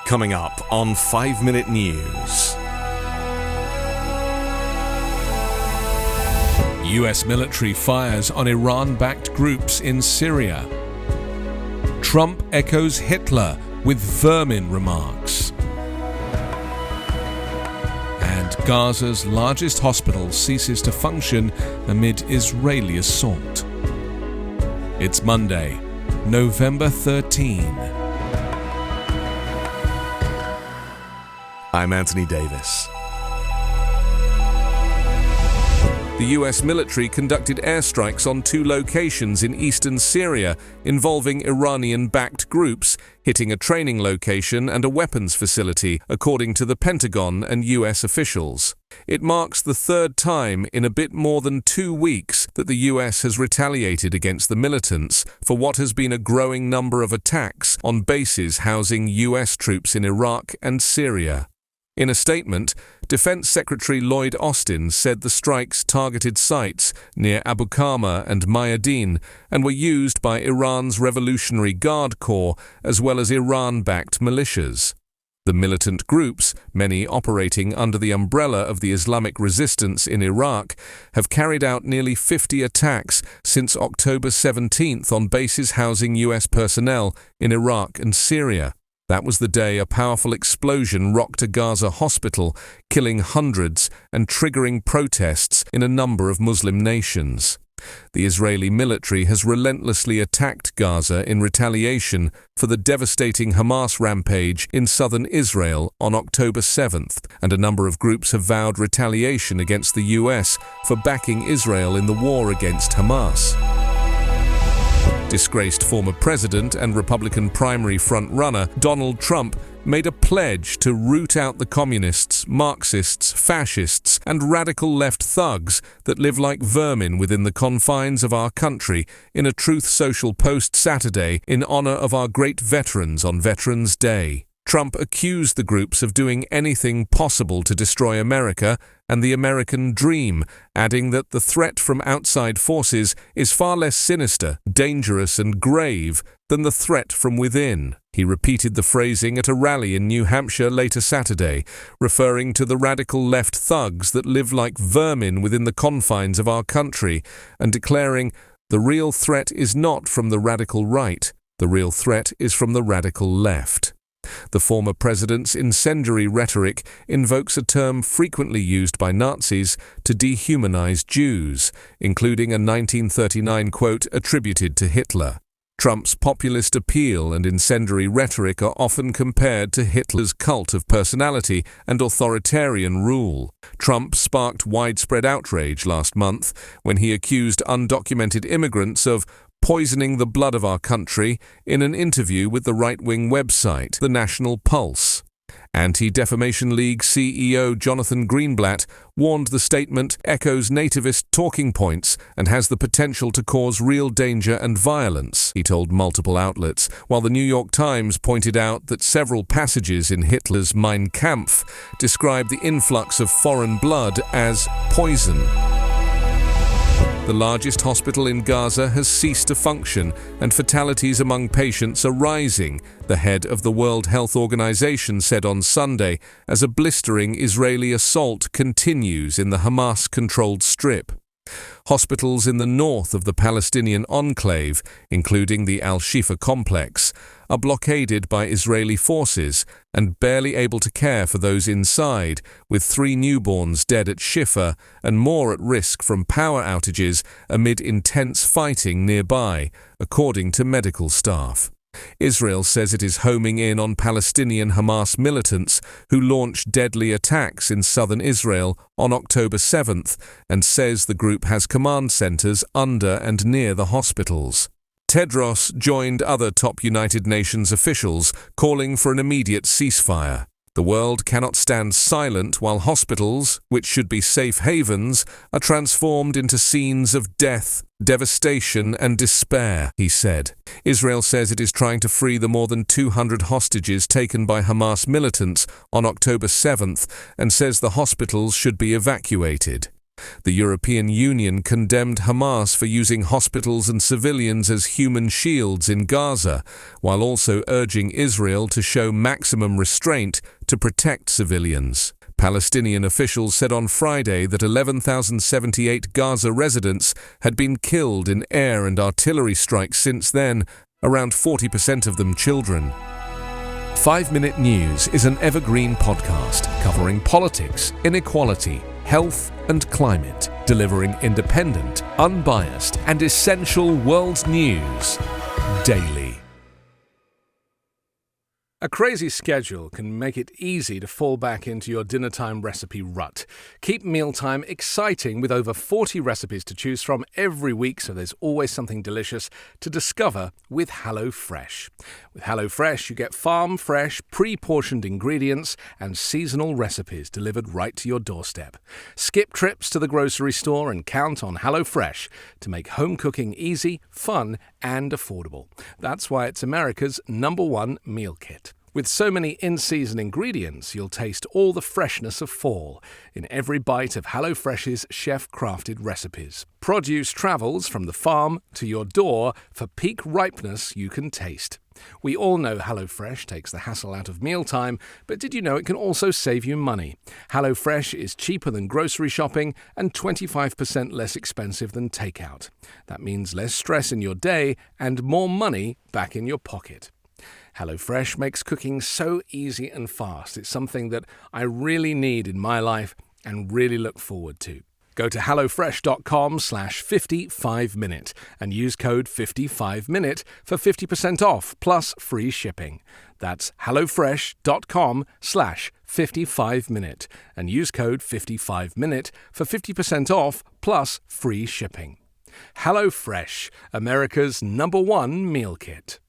Coming up on 5 Minute News. US military fires on Iran-backed groups in Syria. Trump echoes Hitler with vermin remarks. And Gaza's largest hospital ceases to function amid Israeli assault. It's Monday, November 13. I'm Anthony Davis. The US military conducted airstrikes on 2 locations in eastern Syria involving Iranian-backed groups, hitting a training location and a weapons facility, according to the Pentagon and US officials. It marks the 3rd time in a bit more than 2 weeks that the US has retaliated against the militants for what has been a growing number of attacks on bases housing US troops in Iraq and Syria. In a statement, Defense Secretary Lloyd Austin said the strikes targeted sites near Abu Qama and Mayadeen and were used by Iran's Revolutionary Guard Corps as well as Iran-backed militias. The militant groups, many operating under the umbrella of the Islamic resistance in Iraq, have carried out nearly 50 attacks since October 17th on bases housing US personnel in Iraq and Syria. That was the day a powerful explosion rocked a Gaza hospital, killing hundreds and triggering protests in a number of Muslim nations. The Israeli military has relentlessly attacked Gaza in retaliation for the devastating Hamas rampage in southern Israel on October 7th, and a number of groups have vowed retaliation against the US for backing Israel in the war against Hamas. Disgraced former president and Republican primary front-runner Donald Trump made a pledge to root out the communists, Marxists, fascists, and radical left thugs that live like vermin within the confines of our country in a Truth Social post Saturday in honor of our great veterans on Veterans Day. Trump accused the groups of doing anything possible to destroy America and the American dream, adding that the threat from outside forces is far less sinister, dangerous, and grave than the threat from within. He repeated the phrasing at a rally in New Hampshire later Saturday, referring to the radical left thugs that live like vermin within the confines of our country, and declaring, "The real threat is not from the radical right, the real threat is from the radical left." The former president's incendiary rhetoric invokes a term frequently used by Nazis to dehumanize Jews, including a 1939 quote attributed to Hitler. Trump's populist appeal and incendiary rhetoric are often compared to Hitler's cult of personality and authoritarian rule. Trump sparked widespread outrage last month when he accused undocumented immigrants of poisoning the blood of our country in an interview with the right-wing website, The National Pulse. Anti-Defamation League CEO Jonathan Greenblatt warned the statement echoes nativist talking points and has the potential to cause real danger and violence, he told multiple outlets, while the New York Times pointed out that several passages in Hitler's Mein Kampf described the influx of foreign blood as poison. The largest hospital in Gaza has ceased to function, and fatalities among patients are rising, the head of the World Health Organization said on Sunday, as a blistering Israeli assault continues in the Hamas-controlled Strip. Hospitals in the north of the Palestinian enclave, including the Al-Shifa complex, are blockaded by Israeli forces and barely able to care for those inside, with 3 newborns dead at Shifa and more at risk from power outages amid intense fighting nearby, according to medical staff. Israel says it is homing in on Palestinian Hamas militants who launched deadly attacks in southern Israel on October 7th and says the group has command centers under and near the hospitals. Tedros joined other top United Nations officials calling for an immediate ceasefire. The world cannot stand silent while hospitals, which should be safe havens, are transformed into scenes of death, devastation and despair, he said. Israel says it is trying to free the more than 200 hostages taken by Hamas militants on October 7th and says the hospitals should be evacuated. The European Union condemned Hamas for using hospitals and civilians as human shields in Gaza, while also urging Israel to show maximum restraint to protect civilians. Palestinian officials said on Friday that 11,078 Gaza residents had been killed in air and artillery strikes since then, around 40% of them children. 5-Minute News is an Evergreen podcast covering politics, inequality, health and climate, delivering independent, unbiased and essential world news daily. A crazy schedule can make it easy to fall back into your dinnertime recipe rut. Keep mealtime exciting with over 40 recipes to choose from every week, so there's always something delicious to discover with HelloFresh. With HelloFresh, you get farm-fresh, pre-portioned ingredients and seasonal recipes delivered right to your doorstep. Skip trips to the grocery store and count on HelloFresh to make home cooking easy, fun and affordable. That's why it's America's #1 meal kit. With so many in-season ingredients, you'll taste all the freshness of fall in every bite of HelloFresh's chef-crafted recipes. Produce travels from the farm to your door for peak ripeness you can taste. We all know HelloFresh takes the hassle out of mealtime, but did you know it can also save you money? HelloFresh is cheaper than grocery shopping and 25% less expensive than takeout. That means less stress in your day and more money back in your pocket. HelloFresh makes cooking so easy and fast. It's something that I really need in my life and really look forward to. Go to hellofresh.com/55minute and use code 55minute for 50% off plus free shipping. That's hellofresh.com/55minute and use code 55minute for 50% off plus free shipping. HelloFresh, America's #1 meal kit.